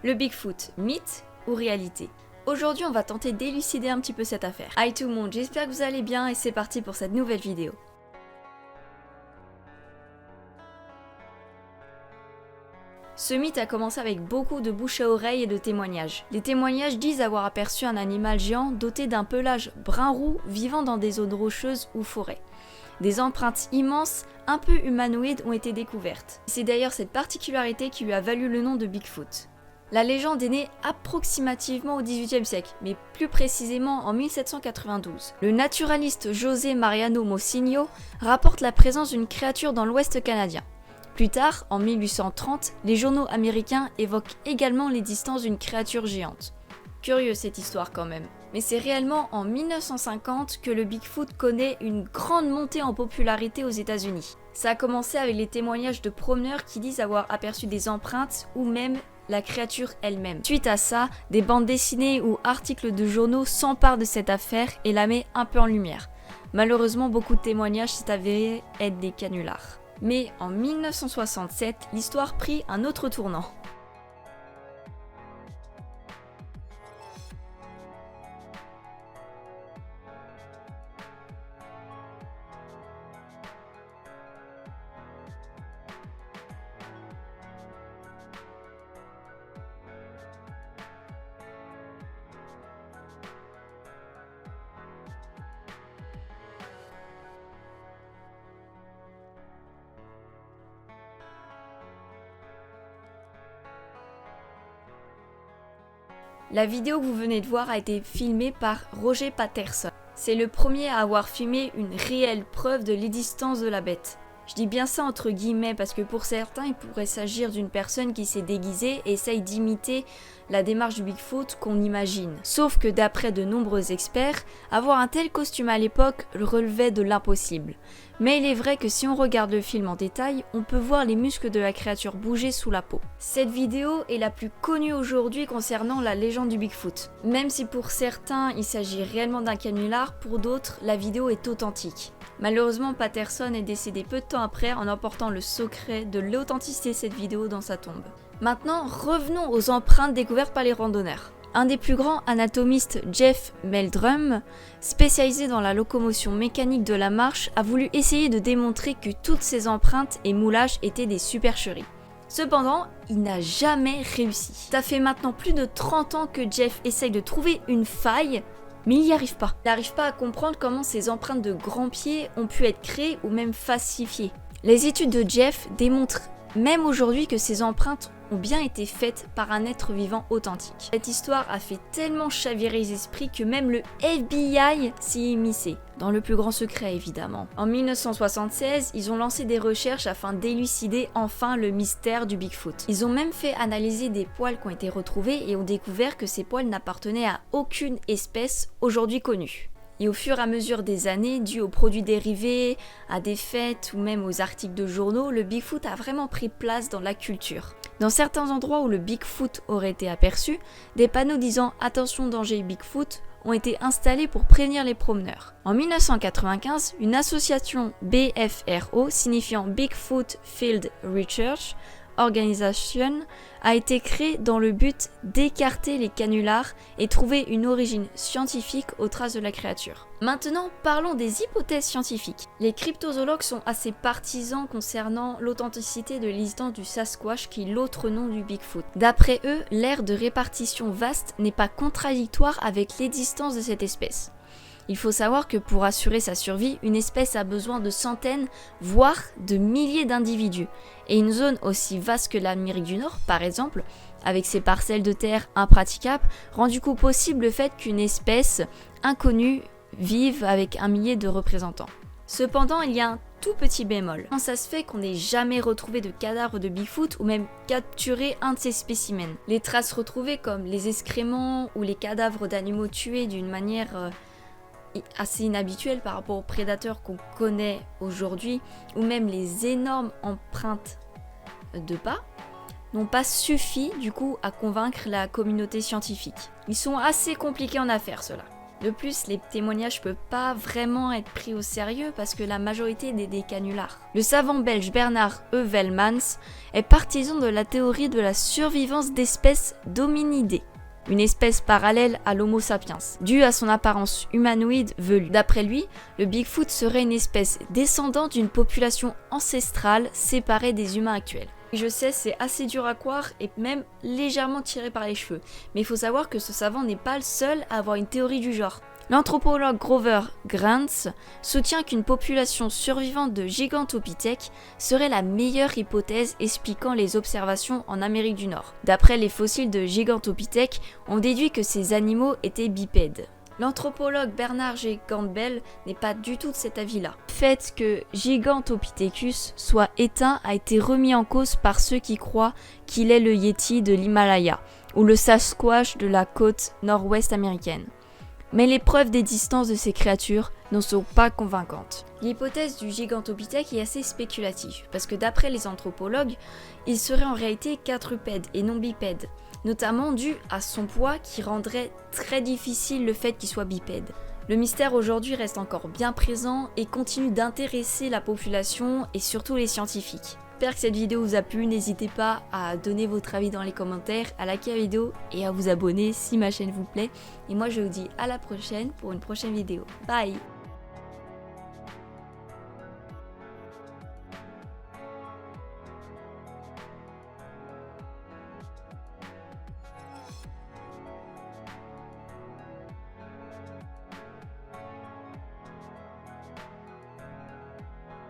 Le Bigfoot, mythe ou réalité? Aujourd'hui, on va tenter d'élucider un petit peu cette affaire. Hi tout le monde, j'espère que vous allez bien et c'est parti pour cette nouvelle vidéo. Ce mythe a commencé avec beaucoup de bouche à oreille et de témoignages. Les témoignages disent avoir aperçu un animal géant doté d'un pelage brun-roux vivant dans des zones rocheuses ou forêts. Des empreintes immenses, un peu humanoïdes, ont été découvertes. C'est d'ailleurs cette particularité qui lui a valu le nom de Bigfoot. La légende est née approximativement au XVIIIe siècle, mais plus précisément en 1792. Le naturaliste José Mariano Mocigno rapporte la présence d'une créature dans l'ouest canadien. Plus tard, en 1830, les journaux américains évoquent également l'existence d'une créature géante. Curieux cette histoire quand même. Mais c'est réellement en 1950 que le Bigfoot connaît une grande montée en popularité aux États-Unis. Ça a commencé avec les témoignages de promeneurs qui disent avoir aperçu des empreintes ou même la créature elle-même. Suite à ça, des bandes dessinées ou articles de journaux s'emparent de cette affaire et la mettent un peu en lumière. Malheureusement, beaucoup de témoignages s'est avéré être des canulars. Mais en 1967, l'histoire prit un autre tournant. La vidéo que vous venez de voir a été filmée par Roger Patterson. C'est le premier à avoir filmé une réelle preuve de l'existence de la bête. Je dis bien ça entre guillemets parce que pour certains, il pourrait s'agir d'une personne qui s'est déguisée et essaye d'imiter la démarche du Bigfoot qu'on imagine. Sauf que d'après de nombreux experts, avoir un tel costume à l'époque relevait de l'impossible. Mais il est vrai que si on regarde le film en détail, on peut voir les muscles de la créature bouger sous la peau. Cette vidéo est la plus connue aujourd'hui concernant la légende du Bigfoot. Même si pour certains il s'agit réellement d'un canular, pour d'autres la vidéo est authentique. Malheureusement, Patterson est décédé peu de temps après en emportant le secret de l'authenticité de cette vidéo dans sa tombe. Maintenant, revenons aux empreintes découvertes par les randonneurs. Un des plus grands anatomistes, Jeff Meldrum, spécialisé dans la locomotion mécanique de la marche, a voulu essayer de démontrer que toutes ces empreintes et moulages étaient des supercheries. Cependant, il n'a jamais réussi. Ça fait maintenant plus de 30 ans que Jeff essaye de trouver une faille, mais il n'y arrive pas. Il n'arrive pas à comprendre comment ces empreintes de grands pieds ont pu être créées ou même falsifiées. Les études de Jeff démontrent même aujourd'hui que ces empreintes ont bien été faites par un être vivant authentique. Cette histoire a fait tellement chavirer les esprits que même le FBI s'y immisçait, dans le plus grand secret évidemment. En 1976, ils ont lancé des recherches afin d'élucider enfin le mystère du Bigfoot. Ils ont même fait analyser des poils qui ont été retrouvés et ont découvert que ces poils n'appartenaient à aucune espèce aujourd'hui connue. Et au fur et à mesure des années, dû aux produits dérivés, à des fêtes ou même aux articles de journaux, le Bigfoot a vraiment pris place dans la culture. Dans certains endroits où le Bigfoot aurait été aperçu, des panneaux disant « Attention danger Bigfoot » ont été installés pour prévenir les promeneurs. En 1995, une association BFRO, signifiant Bigfoot Field Research Organization, a été créée dans le but d'écarter les canulars et trouver une origine scientifique aux traces de la créature. Maintenant, parlons des hypothèses scientifiques. Les cryptozoologues sont assez partisans concernant l'authenticité de l'existence du Sasquatch, qui est l'autre nom du Bigfoot. D'après eux, l'aire de répartition vaste n'est pas contradictoire avec l'existence de cette espèce. Il faut savoir que pour assurer sa survie, une espèce a besoin de centaines, voire de milliers d'individus. Et une zone aussi vaste que l'Amérique du Nord, par exemple, avec ses parcelles de terre impraticables, rend du coup possible le fait qu'une espèce inconnue vive avec un millier de représentants. Cependant, il y a un tout petit bémol. Comment ça se fait qu'on n'ait jamais retrouvé de cadavre de Bigfoot ou même capturé un de ces spécimens? Les traces retrouvées comme les excréments ou les cadavres d'animaux tués d'une manière assez inhabituelle par rapport aux prédateurs qu'on connaît aujourd'hui, ou même les énormes empreintes de pas, n'ont pas suffi du coup à convaincre la communauté scientifique. Ils sont assez compliqués en affaires ceux-là. De plus, les témoignages peuvent pas vraiment être pris au sérieux parce que la majorité des canulars. Le savant belge Bernard Heuvelmans est partisan de la théorie de la survivance d'espèces d'hominidés, une espèce parallèle à l'Homo sapiens, due à son apparence humanoïde velue. D'après lui, le Bigfoot serait une espèce descendante d'une population ancestrale séparée des humains actuels. Je sais, c'est assez dur à croire et même légèrement tiré par les cheveux, mais il faut savoir que ce savant n'est pas le seul à avoir une théorie du genre. L'anthropologue Grover Grantz soutient qu'une population survivante de Gigantopithèques serait la meilleure hypothèse expliquant les observations en Amérique du Nord. D'après les fossiles de Gigantopithèques, on déduit que ces animaux étaient bipèdes. L'anthropologue Bernard G. Campbell n'est pas du tout de cet avis-là. Le fait que Gigantopithecus soit éteint a été remis en cause par ceux qui croient qu'il est le Yéti de l'Himalaya ou le Sasquatch de la côte nord-ouest américaine. Mais les preuves des distances de ces créatures ne sont pas convaincantes. L'hypothèse du Gigantopithèque est assez spéculative, parce que d'après les anthropologues, il serait en réalité quadrupède et non bipède, notamment dû à son poids qui rendrait très difficile le fait qu'il soit bipède. Le mystère aujourd'hui reste encore bien présent et continue d'intéresser la population et surtout les scientifiques. J'espère que cette vidéo vous a plu, n'hésitez pas à donner votre avis dans les commentaires, à liker la vidéo et à vous abonner si ma chaîne vous plaît. Et moi je vous dis à la prochaine pour une prochaine vidéo. Bye!